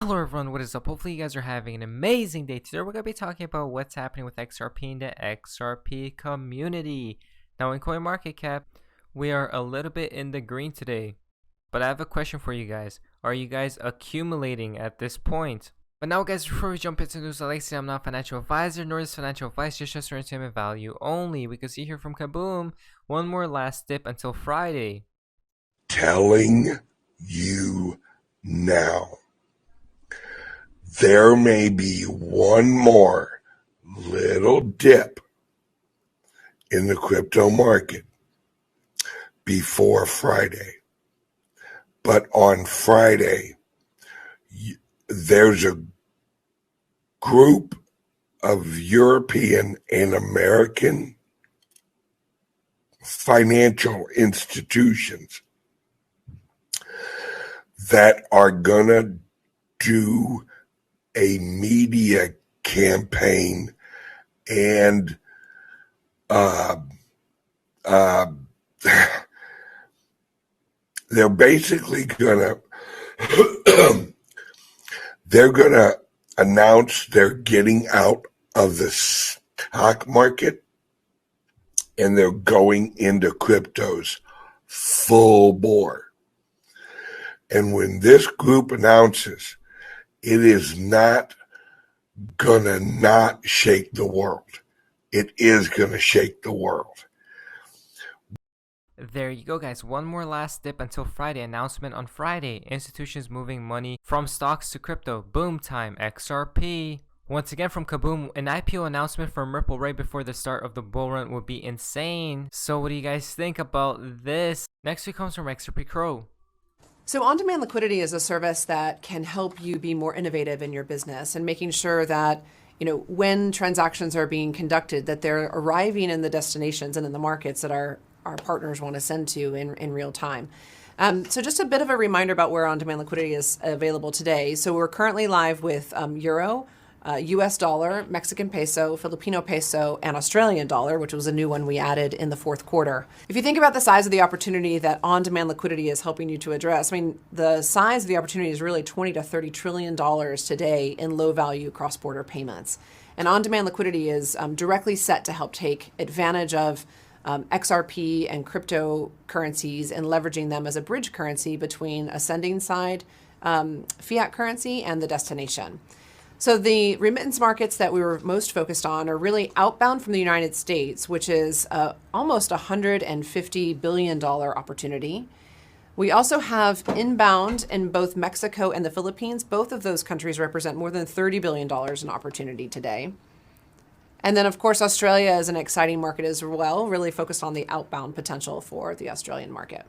Hello everyone, what is up? Hopefully you guys are having an amazing day. Today we're going to be talking about what's happening with XRP in the XRP community. Now in CoinMarketCap, we are a little bit in the green today. But I have a question for you guys. Are you guys accumulating at this point? But now guys, before we jump into news, I'd like to say I'm not a financial advisor, nor is financial advice, just for entertainment value only. We can see here from Kaboom, one more last dip until Friday. Telling you now. There may be one more little dip in the crypto market before Friday. But on Friday, there's a group of European and American financial institutions that are going to do a media campaign and they're basically gonna they're gonna announce they're getting out of the stock market and they're going into cryptos full bore. And when this group announces, it is not gonna not shake the world. It is gonna shake the world. There you go guys, one more last dip until Friday. Announcement on Friday, institutions moving money from stocks to crypto. Boom time, XRP. Once again from Kaboom, an IPO announcement from Ripple right before the start of the bull run would be insane. So what do you guys think about this? Next week comes from XRP Crow. So on-demand liquidity is a service that can help you be more innovative in your business and making sure that, when transactions are being conducted, that they're arriving in the destinations and in the markets that our partners want to send to in real time. So just a bit of a reminder about where on-demand liquidity is available today. So we're currently live with Euro, US dollar, Mexican peso, Filipino peso, and Australian dollar, which was a new one we added in the fourth quarter. If you think about the size of the opportunity that on-demand liquidity is helping you to address, the size of the opportunity is really $20 to $30 trillion today in low-value cross-border payments. And on-demand liquidity is directly set to help take advantage of XRP and cryptocurrencies and leveraging them as a bridge currency between a sending side fiat currency and the destination. So the remittance markets that we were most focused on are really outbound from the United States, which is almost $150 billion opportunity. We also have inbound in both Mexico and the Philippines. Both of those countries represent more than $30 billion in opportunity today. And then, of course, Australia is an exciting market as well, really focused on the outbound potential for the Australian market.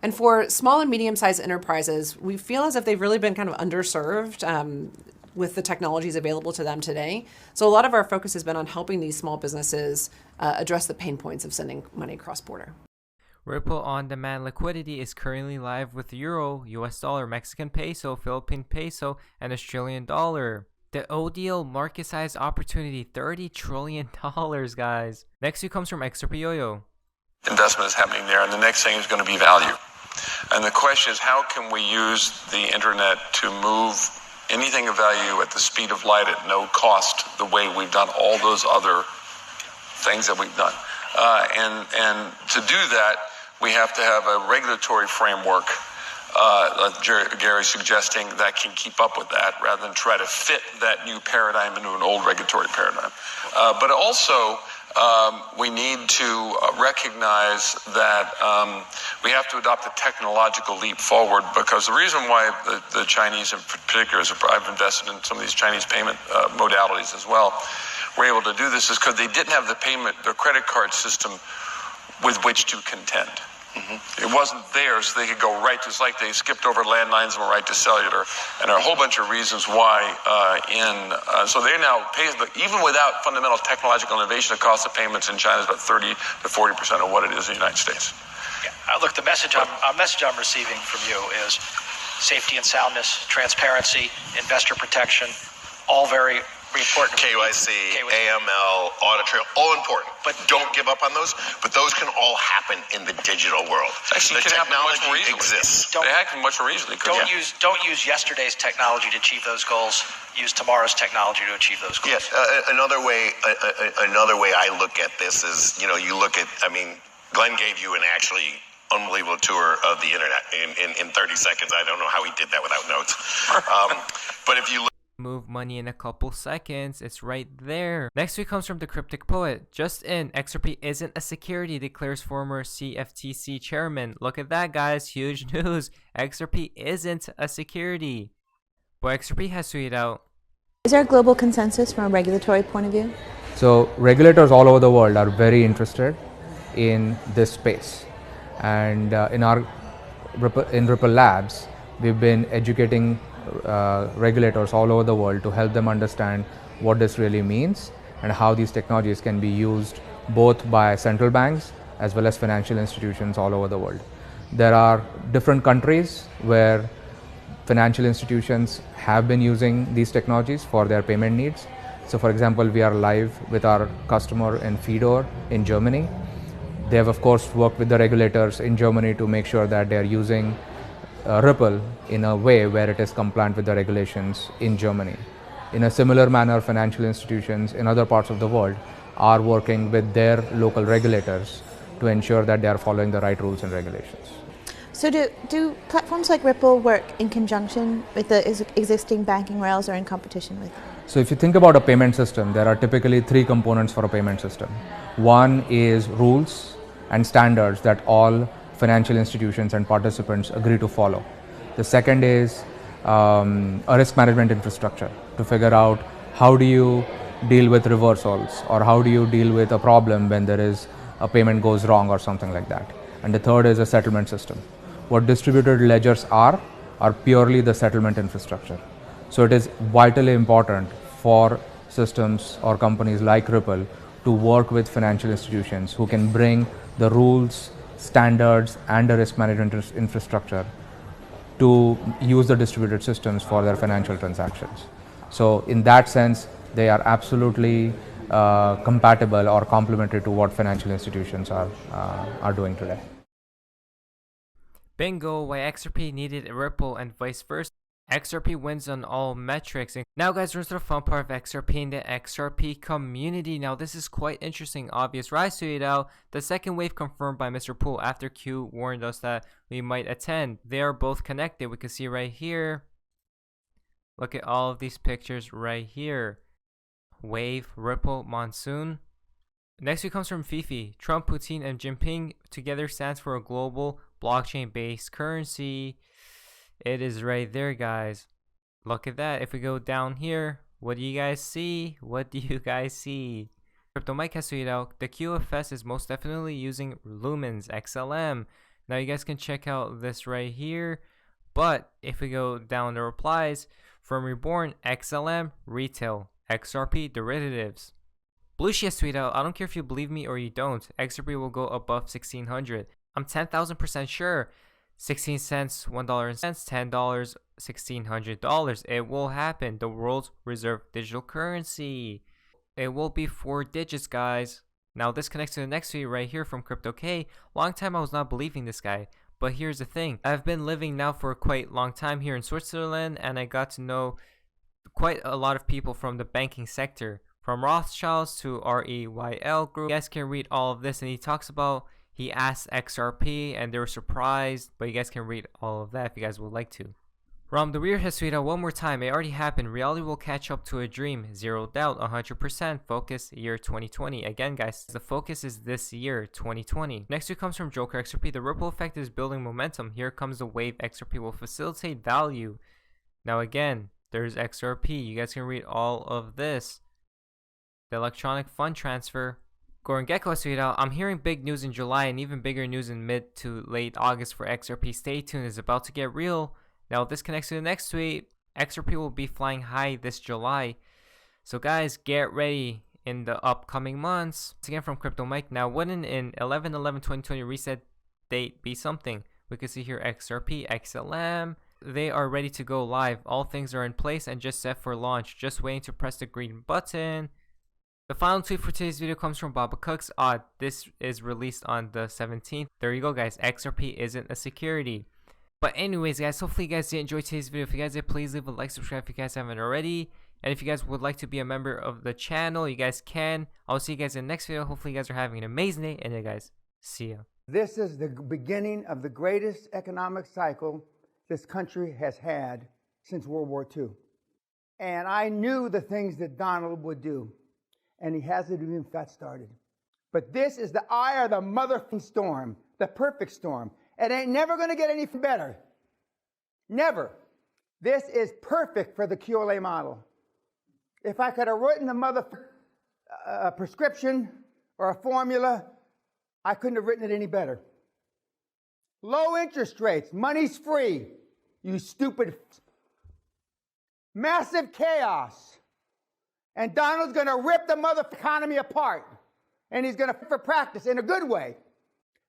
And for small and medium-sized enterprises, we feel as if they've really been kind of underserved with the technologies available to them today. So a lot of our focus has been on helping these small businesses address the pain points of sending money cross-border. Ripple on-demand liquidity is currently live with Euro, US dollar, Mexican peso, Philippine peso, and Australian dollar. The ODL market size opportunity, $30 trillion, guys. Next week comes from XRP Yo-Yo. Investment is happening there, and the next thing is going to be value. And the question is, how can we use the internet to move anything of value at the speed of light at no cost, the way we've done all those other things that we've done? And to do that, we have to have a regulatory framework, Gary's suggesting, that can keep up with that rather than try to fit that new paradigm into an old regulatory paradigm. But also, we need to recognize that we have to adopt a technological leap forward, because the reason why the Chinese in particular, I've invested in some of these Chinese payment modalities as well, were able to do this is because they didn't have the credit card system with which to contend. It wasn't there, so they could go right to, it's like they skipped over landlines and went right to cellular, and there are a whole bunch of reasons why so they now pay, even without fundamental technological innovation, the cost of payments in China is about 30 to 40% of what it is in the United States. Yeah. Look, the message I'm receiving from you is safety and soundness, transparency, investor protection, all very Important. KYC, AML, audit trail, all important. But don't give up on those. But those can all happen in the digital world. Actually, the it can happen much more technology easily. exists. They happen much more easily. Don't use yesterday's technology to achieve those goals. Use tomorrow's technology to achieve those goals. Yes. Another way I look at this is, you look at. I mean, Glenn gave you an actually unbelievable tour of the internet in 30 seconds. I don't know how he did that without notes. But if you look. Move money in a couple seconds. It's right there. Next week comes from the Cryptic Poet. Just in, XRP isn't a security, declares former CFTC chairman. Look at that, guys. Huge news. XRP isn't a security. But XRP has tweeted out. Is there a global consensus from a regulatory point of view? So regulators all over the world are very interested in this space. And in Ripple Labs, we've been educating regulators all over the world to help them understand what this really means and how these technologies can be used both by central banks as well as financial institutions all over the world. There are different countries where financial institutions have been using these technologies for their payment needs. So for example, we are live with our customer in Fedor in Germany. They have of course worked with the regulators in Germany to make sure that they are using Ripple in a way where it is compliant with the regulations in Germany. In a similar manner, financial institutions in other parts of the world are working with their local regulators to ensure that they are following the right rules and regulations. So do platforms like Ripple work in conjunction with the existing banking rails or in competition with them? So if you think about a payment system, there are typically three components for a payment system. One is rules and standards that all financial institutions and participants agree to follow. The second is a risk management infrastructure to figure out how do you deal with reversals or how do you deal with a problem when there is a payment goes wrong or something like that. And the third is a settlement system. What distributed ledgers are purely the settlement infrastructure. So it is vitally important for systems or companies like Ripple to work with financial institutions who can bring the rules, standards and the risk management infrastructure to use the distributed systems for their financial transactions. So in that sense, they are absolutely compatible or complementary to what financial institutions are doing today. Bingo, why XRP needed a Ripple and vice versa. XRP wins on all metrics. And now guys, we're into the fun part of XRP and the XRP community. Now this is quite interesting. Obvious rise to it out. The second wave confirmed by Mr. Poole after Q warned us that we might attend. They are both connected. We can see right here. Look at all of these pictures right here. Wave, Ripple, Monsoon. Next week comes from Fifi. Trump, Putin, and Jinping together stands for a global blockchain-based currency. It is right there, guys. Look at that. If we go down here, what do you guys see? What do you guys see? Crypto Mike has tweeted out, the QFS is most definitely using Lumens XLM. Now you guys can check out this right here. But if we go down the replies, from Reborn, XLM, Retail, XRP, Derivatives. Blushi has tweeted out, I don't care if you believe me or you don't, XRP will go above 1600. I'm 10,000% sure. 16 cents, $1 and cents, $10, $1,600. It will happen. The world's reserve digital currency. It will be 4 digits, guys. Now this connects to the next tweet right here from CryptoK. Long time I was not believing this guy. But here's the thing. I've been living now for a quite long time here in Switzerland, and I got to know quite a lot of people from the banking sector. From Rothschilds to REYL Group. You guys can read all of this, and he talks about he asked XRP and they were surprised, but you guys can read all of that if you guys would like to. Rom the Weird has tweeted out one more time. It already happened. Reality will catch up to a dream. Zero doubt. 100%. Focus year 2020. Again, guys, the focus is this year 2020. Next week comes from Joker XRP. The ripple effect is building momentum. Here comes the wave. XRP will facilitate value. Now again, there's XRP. You guys can read all of this. The electronic fund transfer. Goran Gecko has tweeted out, I'm hearing big news in July and even bigger news in mid to late August for XRP. Stay tuned, it's about to get real. Now if this connects to the next tweet, XRP will be flying high this July. So guys, get ready in the upcoming months. Once again from Crypto Mike. Now wouldn't in 11/11/2020 reset date be something? We can see here XRP, XLM. they are ready to go live. All things are in place and just set for launch. Just waiting to press the green button. The final tweet for today's video comes from Baba Cooks. This is released on the 17th. There you go, guys. XRP isn't a security. But anyways, guys, hopefully you guys did enjoy today's video. If you guys did, please leave a like, subscribe if you guys haven't already. And if you guys would like to be a member of the channel, you guys can. I'll see you guys in the next video. Hopefully you guys are having an amazing day. And then, guys, see ya. This is the beginning of the greatest economic cycle this country has had since World War II. And I knew the things that Donald would do. And he hasn't even got started. But this is the eye of the motherfucking storm, the perfect storm. It ain't never going to get any better. Never. This is perfect for the QLA model. If I could have written a prescription or a formula, I couldn't have written it any better. Low interest rates, money's free, you stupid. Massive chaos. And Donald's going to rip the mother economy apart. And he's going to for practice in a good way.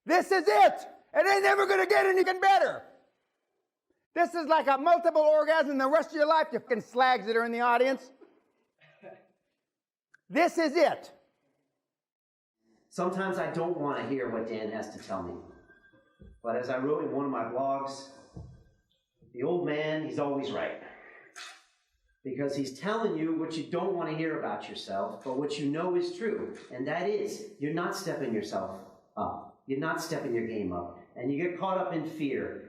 This is it. It ain't never going to get anything better. This is like a multiple orgasm the rest of your life, you fucking slags that are in the audience. This is it. Sometimes I don't want to hear what Dan has to tell me. But as I wrote in one of my blogs, the old man, he's always right. Because he's telling you what you don't want to hear about yourself, but what you know is true. And that is, you're not stepping yourself up. You're not stepping your game up. And you get caught up in fear.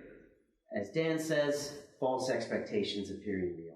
As Dan says, false expectations appearing real.